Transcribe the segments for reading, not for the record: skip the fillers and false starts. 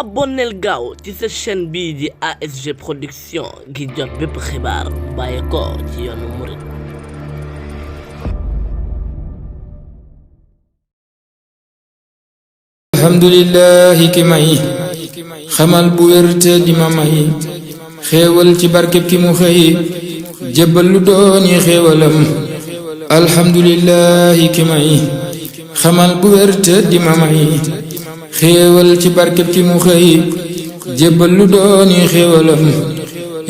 abonneel gaaw ci sa chaîne bii di ASG Production ngir jot bépp xibaar bàyyi ko ci yoonu murid. alhamdulillahi ki may xamal bu wérte di ma may xéewal ci barkeb ki mu xëy jébbal lu dooni xéewalam. alhamdulillahi ki may xamal bu wérte di ma may xéewal ci barkeb ki mu xëy jébbal lu dooni xéewalam.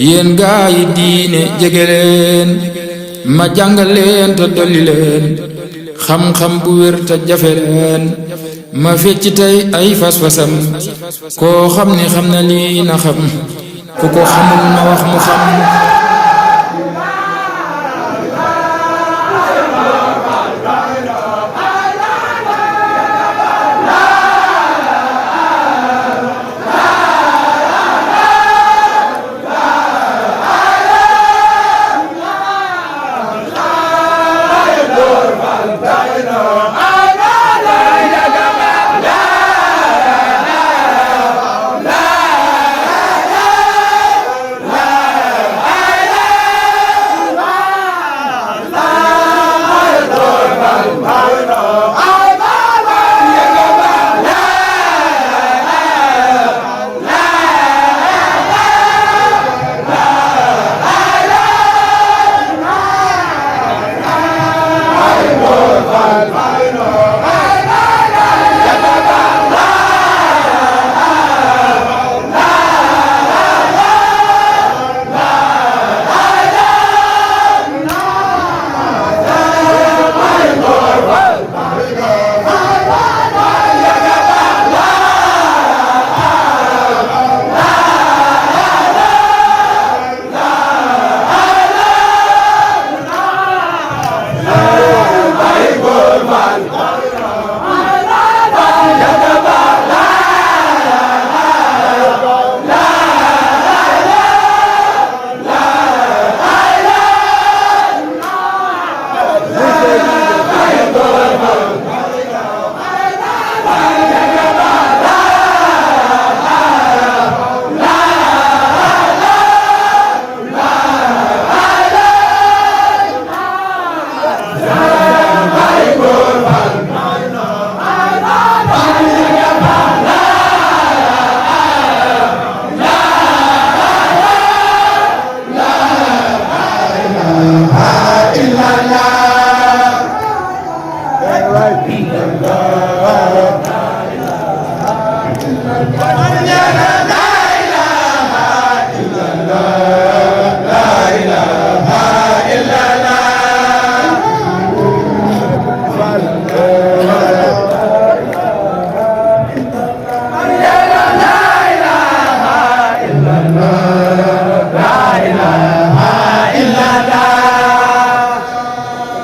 yéen gaa yi diine jege leen ma jàngal leen te dolli leen xam-xam bu wér te jafe leen ma fecc tey ay fas-fasam. koo xam ne xam na lii na xam ku ko xamul na wax mu xam.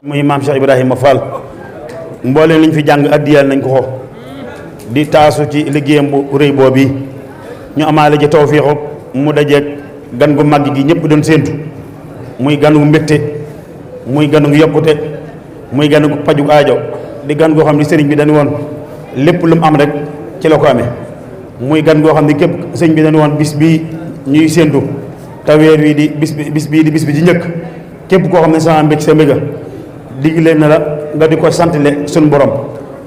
muy maam Cheikh Ibrahima Fall mbooleem liñ fi jàng addiyal nañ ko di taasu ci liggéeyam bu rëy boobu ñu amaale ci tawfiixu mu dajeeg gan gu màgg gi ñëpp doon séentu muy gan gu mbégte muy gan gu yokkute muy gan gu paju aajo di gan goo xam ne sëriñ bi dañu woon lépp lu mu am rek ci la ko amee muy gan goo xam ne képp sëriñ bi dañu woon bis bii ñuy séentu te weer wi di bis bii di bis bi ci njëkk képp koo xam ne sama mbég sa mbéga digle na la nga di ko santale suñu borom.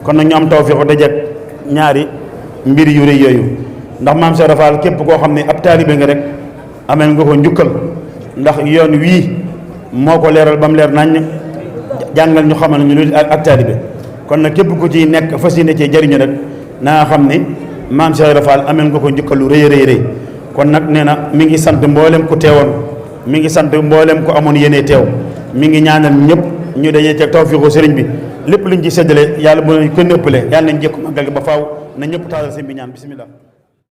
kon nag ñu am tawfiix dajeeg ñaari mbir yu rëy yooyu ndax maam Cheikh Rafal képp koo xam ne ab taalibe nga rek amel nga ko njukkal ndax yoon wii moo ko leeral ba mu leer naññ jàngal ñu xamal ñu lu ak taalibe. kon nag képp ku ci nekk fas yéene cee jëriñu rek na nga xam ni maam Cheikh Rafal amel nga ko njukkal lu rëy rëy. kon nag nee na mi ngi sant mboolem ku teewoon mi ngi sant mboolem ku amoon yéene teew mi ngi ñaanal ñëpp ñu dajee ci tawfiixu sëriñ bi lépp luñ ci séddale yàlla bu ñu ko nëppale yàlla nañ jëkku màggal gi ba faaw na ñëpp taalal seen bi ñaan bismillah.